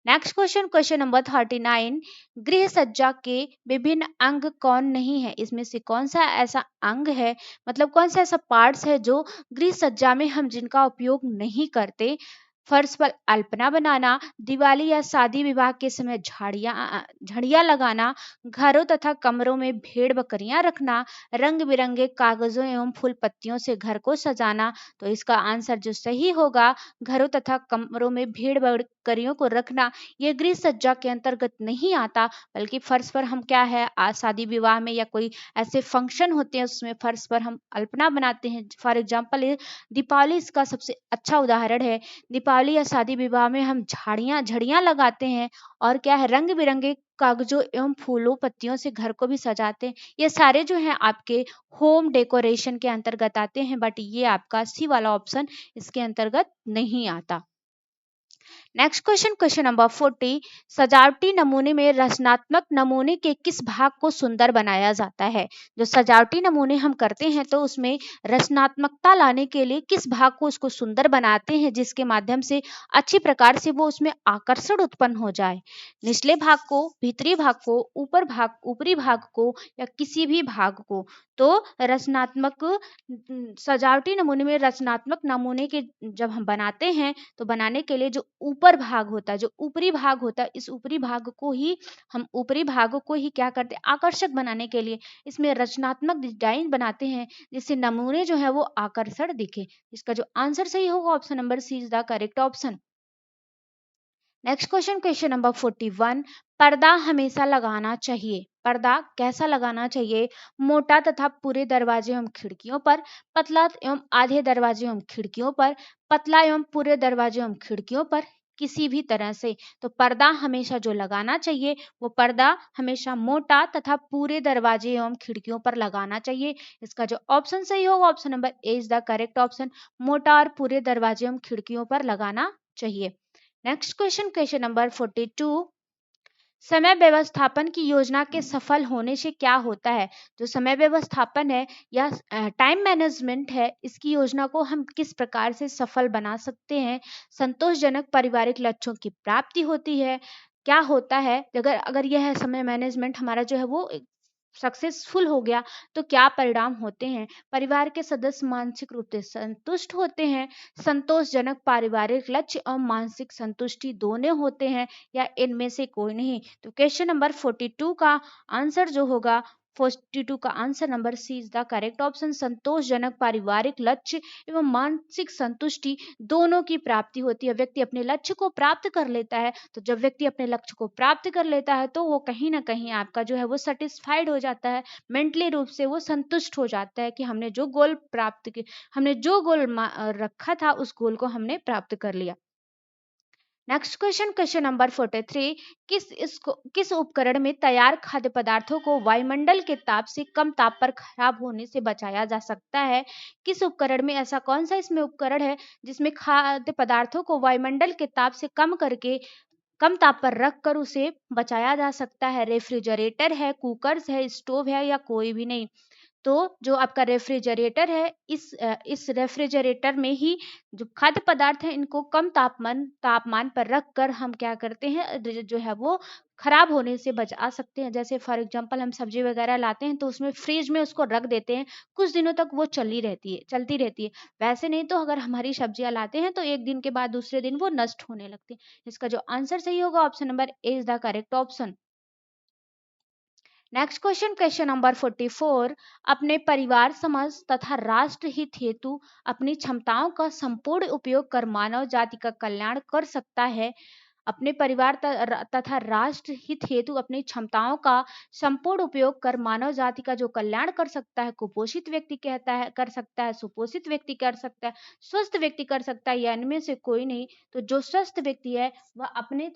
Next question, question number 39, गृह सज्जा के विभिन्न अंग कौन नहीं है? इसमें से कौन सा ऐसा अंग है, मतलब कौन सा ऐसा पार्ट्स है जो गृह सज्जा में हम जिनका उपयोग नहीं करते? फर्श पर अल्पना बनाना, दिवाली या शादी विवाह के समय झड़ियां लगाना, घरों तथा कमरों में भेड़ बकरियां रखना, रंग बिरंगे कागजों एवं फूल पत्तियों से घर को सजाना। तो इसका आंसर जो सही होगा, घरों तथा कमरों में भेड़ बकरियों को रखना, ये गृह सज्जा के अंतर्गत नहीं आता, बल्कि फर्श पर हम क्या है शादी विवाह में या कोई ऐसे फंक्शन होते हैं उसमें फर्श पर हम अल्पना बनाते हैं। फॉर एग्जाम्पल दीपावली इसका सबसे अच्छा उदाहरण है। दीपावली या शादी विवाह में हम झड़ियां लगाते हैं और क्या है रंग बिरंगे कागजों एवं फूलों पत्तियों से घर को भी सजाते हैं। ये सारे जो हैं आपके होम डेकोरेशन के अंतर्गत आते हैं, बट ये आपका सी वाला ऑप्शन इसके अंतर्गत नहीं आता। नेक्स्ट क्वेश्चन, क्वेश्चन नंबर 40, सजावटी नमूने में रचनात्मक नमूने के किस भाग को सुंदर बनाया जाता है? जो सजावटी नमूने हम करते हैं तो उसमें रचनात्मकता लाने के लिए किस भाग को उसको सुंदर बनाते हैं जिसके माध्यम से अच्छी प्रकार से वो उसमें आकर्षण उत्पन्न हो जाए? निचले भाग को, भीतरी भाग को, ऊपरी भाग को या किसी भी भाग को? तो रचनात्मक सजावटी नमूने में रचनात्मक नमूने के जब हम बनाते हैं तो बनाने के लिए जो ऊपर भाग होता है, जो ऊपरी भाग होता है, इस ऊपरी भाग को ही क्या करते हैं आकर्षक बनाने के लिए इसमें रचनात्मक डिजाइन बनाते हैं जिससे नमूने जो है वो आकर्षण दिखे। इसका जो आंसर सही होगा option number C is the correct option. Next question, question number 41, पर्दा हमेशा लगाना चाहिए, पर्दा कैसा लगाना चाहिए? मोटा तथा पूरे दरवाजे एवं खिड़कियों पर, पतला एवं आधे दरवाजे एवं खिड़कियों पर, पतला एवं पूरे दरवाजे एवं खिड़कियों पर, किसी भी तरह से? तो पर्दा हमेशा जो लगाना चाहिए वो पर्दा हमेशा मोटा तथा पूरे दरवाजे एवं खिड़कियों पर लगाना चाहिए। इसका जो ऑप्शन सही होगा option number a is the correct option. मोटा और पूरे दरवाजे एवं खिड़कियों पर लगाना चाहिए। नेक्स्ट क्वेश्चन, क्वेश्चन नंबर 42, समय व्यवस्थापन की योजना के सफल होने से क्या होता है? जो समय व्यवस्थापन है या टाइम मैनेजमेंट है, इसकी योजना को हम किस प्रकार से सफल बना सकते हैं? संतोषजनक पारिवारिक लक्ष्यों की प्राप्ति होती है। क्या होता है अगर अगर यह समय मैनेजमेंट हमारा जो है वो सक्सेसफुल हो गया, तो क्या परिणाम होते हैं? परिवार के सदस्य मानसिक रूप से संतुष्ट होते हैं। संतोषजनक पारिवारिक लक्ष्य और मानसिक संतुष्टि दोनों होते हैं या इनमें से कोई नहीं? तो क्वेश्चन नंबर 42 का आंसर जो होगा, 42 का answer number C is the correct option. संतोषजनक पारिवारिक लक्ष्य एवं मानसिक संतुष्टि दोनों की प्राप्ति होती है। व्यक्ति अपने लक्ष्य को प्राप्त कर लेता है, तो जब व्यक्ति अपने लक्ष्य को प्राप्त कर लेता है तो वो कहीं ना कहीं आपका जो है वो सेटिस्फाइड हो जाता है, मेंटली रूप से वो संतुष्ट हो जाता है कि हमने जो गोल प्राप्त की, हमने जो गोल रखा था उस गोल को हमने प्राप्त कर लिया। नेक्स्ट क्वेश्चन, क्वेश्चन नंबर 43, किस उपकरण में तैयार खाद्य पदार्थों को वायुमंडल के ताप से कम ताप पर खराब होने से बचाया जा सकता है? किस उपकरण में, ऐसा कौन सा इसमें उपकरण है जिसमें खाद्य पदार्थों को वायुमंडल के ताप से कम करके कम ताप पर रख कर उसे बचाया जा सकता है? रेफ्रिजरेटर है, कुकर्स है, स्टोव है या कोई भी नहीं? तो जो आपका रेफ्रिजरेटर है, इस रेफ्रिजरेटर में ही जो खाद्य पदार्थ है इनको कम तापमान तापमान पर रख कर हम क्या करते हैं, जो है वो खराब होने से बचा सकते हैं। जैसे फॉर एग्जांपल हम सब्जी वगैरह लाते हैं तो उसमें फ्रिज में उसको रख देते हैं, कुछ दिनों तक वो चलती रहती है। वैसे नहीं तो अगर हमारी सब्जियां लाते हैं तो एक दिन के बाद दूसरे दिन वो नष्ट होने लगती है। इसका जो आंसर सही होगा, option number a is the correct option. Next question, question number 44, अपने परिवार, समाज तथा राष्ट्र हित हेतु अपनी क्षमताओं का संपूर्ण उपयोग कर मानव जाति का कल्याण कर सकता है। अपने परिवार तथा राष्ट्र हित हेतु अपनी क्षमताओं का संपूर्ण उपयोग कर मानव जाति का जो कल्याण कर सकता है, कुपोषित व्यक्ति कहता है कर सकता है, सुपोषित व्यक्ति कर सकता है, स्वस्थ व्यक्ति कर सकता है, या इनमें से कोई नहीं? तो जो स्वस्थ व्यक्ति है वह अपने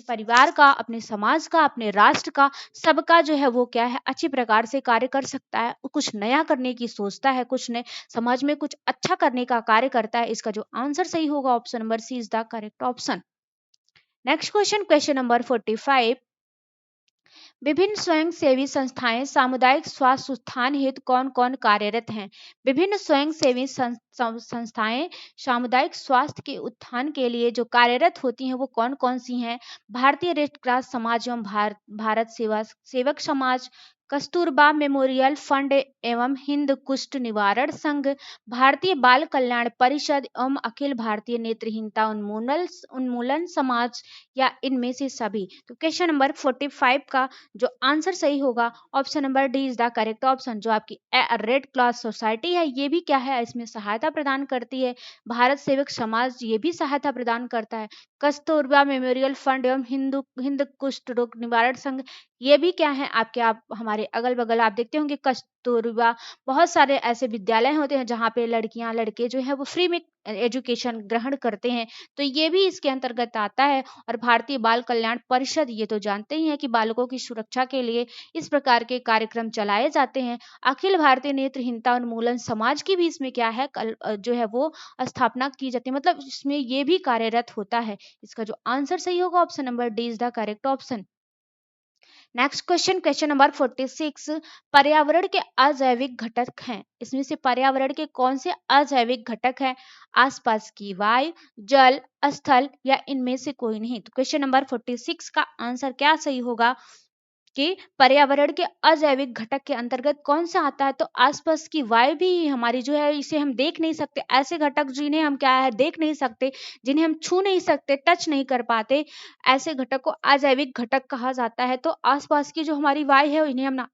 परिवार का, अपने समाज का, अपने राष्ट्र का, सबका जो है वो क्या है, अच्छी प्रकार से कार्य कर सकता है, कुछ नया करने की सोचता है, कुछ नए समाज में कुछ अच्छा करने का कार्य करता है। इसका जो आंसर सही होगा, option number C is the correct option. Next question, question number 45, विभिन्न स्वयंसेवी संस्थाएं सामुदायिक स्वास्थ्य उत्थान हेतु कौन कौन कार्यरत हैं? विभिन्न स्वयंसेवी संस्थाएं सामुदायिक स्वास्थ्य के उत्थान के लिए जो कार्यरत होती हैं वो कौन कौन सी हैं? भारतीय रेड क्रॉस समाज एवं भारत सेवक समाज, कस्तूरबा मेमोरियल फंड एवं हिंद कुष्ठ निवारण संघ, भारतीय बाल कल्याण परिषद एवं अखिल भारतीय नेत्रहीनता उन्मूलन समाज, या इनमें से सभी? तो क्वेश्चन नंबर 45 का जो आंसर सही होगा, option number D is the correct option. जो आपकी रेड क्रॉस सोसाइटी है ये भी क्या है, इसमें सहायता प्रदान करती है। भारत सेवक समाज ये भी सहायता प्रदान करता है। कस्तूरबा मेमोरियल फंड एवं हिंद कुष्ठ रोग निवारण संघ ये भी क्या है आपके, आप हमारे अगल बगल आप देखते होंगे कस्तूरबा, बहुत सारे ऐसे विद्यालय होते हैं जहाँ पे लड़कियां लड़के जो है वो फ्री में एजुकेशन ग्रहण करते हैं, तो ये भी इसके अंतर्गत आता है। और भारतीय बाल कल्याण परिषद, ये तो जानते ही हैं कि बालकों की सुरक्षा के लिए इस प्रकार के कार्यक्रम चलाए जाते हैं। अखिल भारतीय नेत्रहीनता उन्मूलन समाज की भी इसमें क्या है, जो है वो स्थापना की जाती है, मतलब इसमें ये भी कार्यरत होता है। इसका जो आंसर सही होगा, option number D is the correct option. Next question, question number 46, पर्यावरण के अजैविक घटक हैं, इसमें से पर्यावरण के कौन से अजैविक घटक हैं? आसपास की वायु, जल, स्थल, या इनमें से कोई नहीं? तो क्वेश्चन नंबर 46 का आंसर क्या सही होगा कि पर्यावरण के अजैविक घटक के अंतर्गत कौन सा आता है? तो आसपास की वायु भी हमारी जो है इसे हम देख नहीं सकते, ऐसे घटक जिन्हें हम क्या है देख नहीं सकते, जिन्हें हम छू नहीं सकते, टच नहीं कर पाते, ऐसे घटक को अजैविक घटक कहा जाता है। तो आसपास की जो हमारी वायु है इन्हें हम ना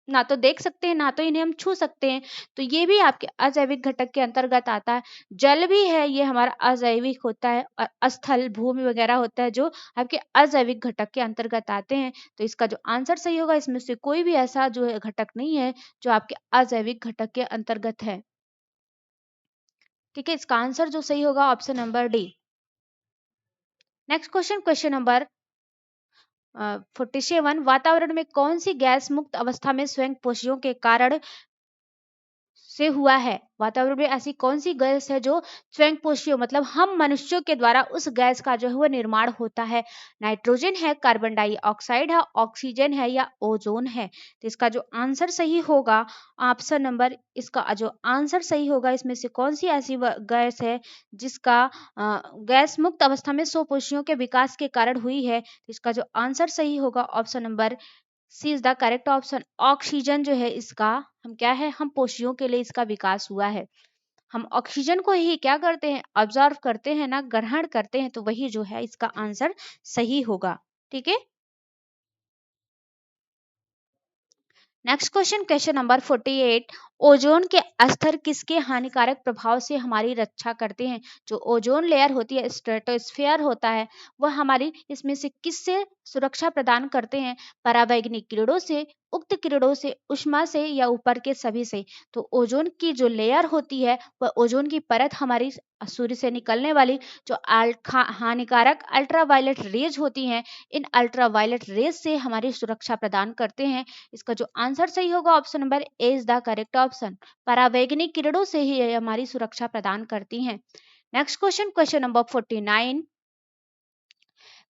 ना तो देख सकते हैं, ना तो इन्हें हम छू सकते हैं, तो ये भी आपके अजैविक घटक के अंतर्गत आता है। जल भी है, ये हमारा अजैविक होता है, और स्थल भूमि वगैरह होता है जो आपके अजैविक घटक के अंतर्गत आते हैं। तो इसका जो आंसर सही होगा, इसमें से कोई भी ऐसा जो है घटक नहीं है जो आपके अजैविक घटक के अंतर्गत है। ठीक है, इसका आंसर जो सही होगा, option number D. Next question, question number 47, वातावरण में कौन सी गैस मुक्त अवस्था में स्वयं पोषियों के कारण से हुआ है? वातावरण में ऐसी कौन सी गैस है जो स्वयं पोषी हो, मतलब हम मनुष्यों के द्वारा उस गैस का जो है वो निर्माण होता है? नाइट्रोजन है, कार्बन डाइऑक्साइड है, ऑक्सीजन है या ओजोन है? तो इसका जो आंसर सही होगा, ऑप्शन नंबर, इसका जो आंसर सही होगा, इसमें से कौन सी ऐसी गैस है जिसका गैस मुक्त अवस्था में स्वपोषियों के विकास के कारण हुई है? तो इसका जो आंसर सही होगा, option number C is the correct option. Oxygen जो है इसका, हम क्या है, हम पोषियों के लिए इसका विकास हुआ है। हम ऑक्सीजन को ही क्या करते हैं, ऑब्जर्व करते हैं ना, ग्रहण करते हैं, तो वही जो है इसका आंसर सही होगा। ठीक है। Next question, question number 48। Ozone के स्तर किसके हानिकारक प्रभाव से हमारी रक्षा करते हैं? जो ओजोन लेयर होती है, स्ट्रेटोस्फेयर होता है, वह हमारी इसमें से किससे सुरक्षा प्रदान करते हैं? परावैंगनिक किरणों से, उक्त किरणों से, ऊष्मा से या ऊपर के सभी से? तो ओजोन की जो लेयर होती है, वह ओजोन की परत हमारी सूर्य से निकलने वाली जो हानिकारक अल्ट्रावायलेट रेज होती हैं, इन अल्ट्रावायलेट रेज से हमारी सुरक्षा प्रदान करते हैं। इसका जो आंसर सही होगा, option number a is the correct option. परावैंगनिक किरणों से ही ये हमारी सुरक्षा प्रदान करती हैं। Next question, question number 49।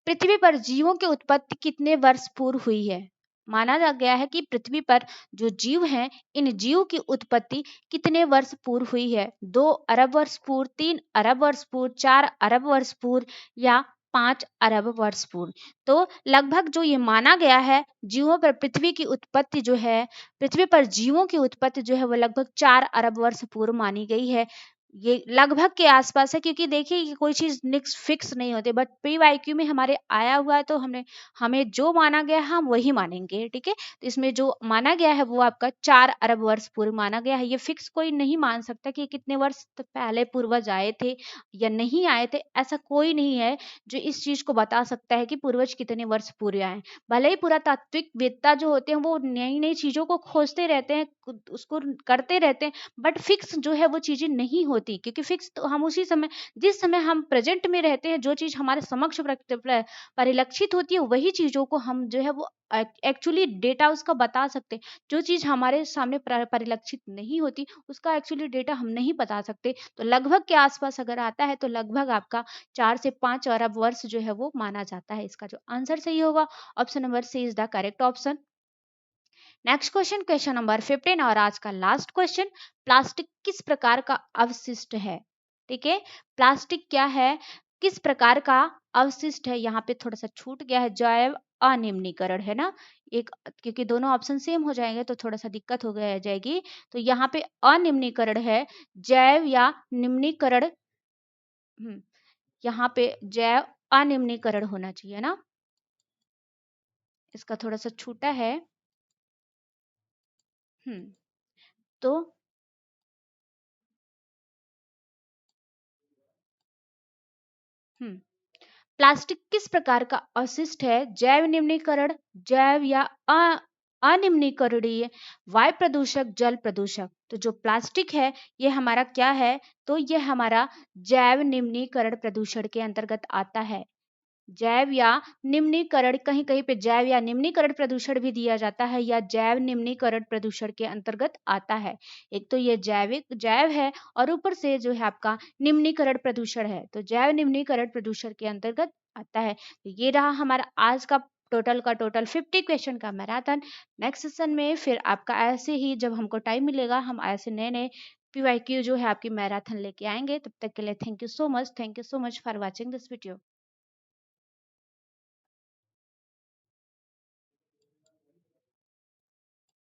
पृथ्वी पर जीवों की उत्पत्ति कितने वर्ष पूर्व हुई है? माना जा गया है कि पृथ्वी पर जो जीव हैं, इन जीव की उत्पत्ति कितने वर्ष पूर्व हुई है? 2 अरब वर्ष पूर्व, 3 अरब वर्ष पूर्व, 4 अरब वर्ष पूर्व या 5 अरब वर्ष पूर्व? तो लगभग जो ये माना गया है, जीवों पर पृथ्वी की उत्पत्ति जो है, पृथ्वी पर जीवों की उत्पत्ति जो है वो लगभग 4 अरब वर्ष पूर्व मानी गई है। ये लगभग के आसपास है, क्योंकि देखिए ये कोई चीज निक्स फिक्स नहीं होती, बट पीवाईक्यू में हमारे आया हुआ है, तो हमने हमें जो माना गया है हम वही मानेंगे। ठीक है। तो इसमें जो माना गया है वो आपका 4 अरब वर्ष पूर्व माना गया है। ये फिक्स कोई नहीं मान सकता कि कितने वर्ष तक पहले पूर्वज आए थे या नहीं आए थे। ऐसा कोई नहीं है जो इस चीज को बता सकता है कि पूर्वज कितने वर्ष पूर्व आए। भले ही पुरातात्विक वेत्ता जो होते हैं वो नई नई चीजों को खोजते रहते हैं, उसको करते रहते हैं, बट फिक्स जो है वो चीजें नहीं होती, क्योंकि फिक्स तो हम उसी समय, जिस समय हम प्रेजेंट में रहते हैं, जो चीज हमारे समक्ष परिलक्षित होती है, वही चीजों को हम जो है वो एक्चुअली डेटा उसका बता सकते हैं। जो चीज हमारे सामने परिलक्षित नहीं होती, उसका एक्चुअली डेटा हम नहीं बता सकते। तो लगभग के आसपास अगर आता है, तो लगभग आपका 4 से 5 अरब वर्ष जो है वो माना जाता है। इसका जो आंसर सही होगा, option number C is the correct option. Next question, question number 15 और आज का लास्ट क्वेश्चन। प्लास्टिक किस प्रकार का अवशिष्ट है? ठीक है। प्लास्टिक क्या है, किस प्रकार का अवशिष्ट है? यहाँ पे थोड़ा सा छूट गया है, जैव अनिम्नीकरण है ना, एक, क्योंकि दोनों ऑप्शन सेम हो जाएंगे तो थोड़ा सा दिक्कत हो गया जाएगी। तो यहाँ पे अनिम्नीकरण है, जैव या निम्नीकरण। यहाँ पे जैव अनिम्नीकरण होना चाहिए ना, इसका थोड़ा सा छूटा है। तो प्लास्टिक किस प्रकार का अवशिष्ट है? जैव निम्नीकरण, जैव या अनिम्नीकरणीय, वायु प्रदूषक, जल प्रदूषक? तो जो प्लास्टिक है ये हमारा क्या है, तो ये हमारा जैव निम्नीकरण प्रदूषण के अंतर्गत आता है। जैव या निम्नीकरण, कहीं कहीं पे जैव या निम्नीकरण प्रदूषण भी दिया जाता है, या जैव निम्नीकरण प्रदूषण के अंतर्गत आता है। एक तो ये जैविक जैव है, और ऊपर से जो है आपका निम्नीकरण प्रदूषण है, तो जैव निम्नीकरण प्रदूषण के अंतर्गत आता है। तो ये रहा हमारा आज का टोटल 50 क्वेश्चन का मैराथन। नेक्स्ट सेशन में फिर आपका ऐसे ही, जब हमको टाइम मिलेगा, हम ऐसे नए नए PYQ जो है आपकी मैराथन लेके आएंगे। तब तक के लिए thank you so much, thank you so much for watching this video.